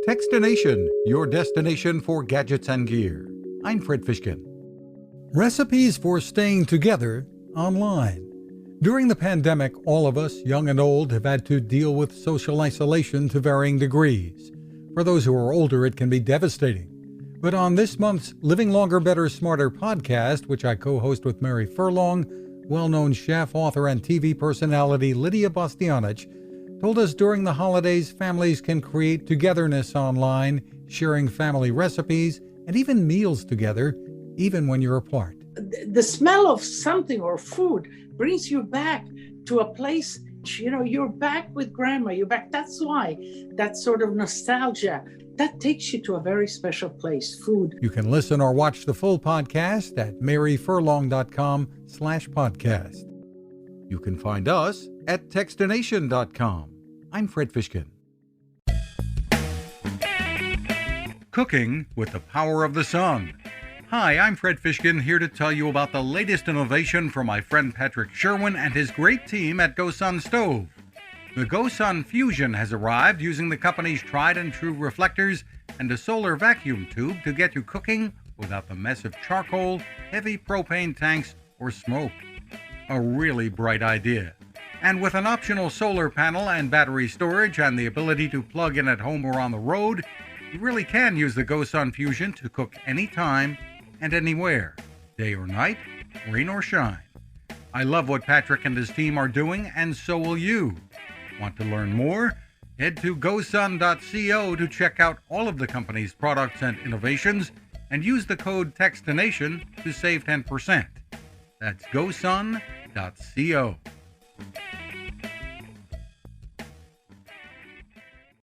Fishkin-Techstination, your destination for gadgets and gear. I'm Fred Fishkin. Recipes for staying together online. During the pandemic, all of us, young and old, have had to deal with social isolation to varying degrees. For those who are older, it can be devastating. But on this month's Living Longer, Better, Smarter podcast, which I co-host with Mary Furlong, well-known chef, author, and TV personality Lidia Bastianich told us during the holidays, families can create togetherness online, sharing family recipes, and even meals together, even when you're apart. The smell of something or food brings you back to a place, you're back with grandma, you're back. That's why that sort of nostalgia, that takes you to a very special place, food. You can listen or watch the full podcast at maryfurlong.com/podcast. You can find us at togetherness.com. I'm Fred Fishkin. Cooking with the power of the sun. Hi, I'm Fred Fishkin, here to tell you about the latest innovation from my friend Patrick Sherwin and his great team at GoSun Stove. The GoSun Fusion has arrived using the company's tried and true reflectors and a solar vacuum tube to get you cooking without the mess of charcoal, heavy propane tanks, or smoke. A really bright idea. And with an optional solar panel and battery storage and the ability to plug in at home or on the road, you really can use the GoSun Fusion to cook anytime and anywhere, day or night, rain or shine. I love what Patrick and his team are doing, and so will you. Want to learn more? Head to gosun.co to check out all of the company's products and innovations and use the code TEXTINATION to save 10%. That's gosun.co.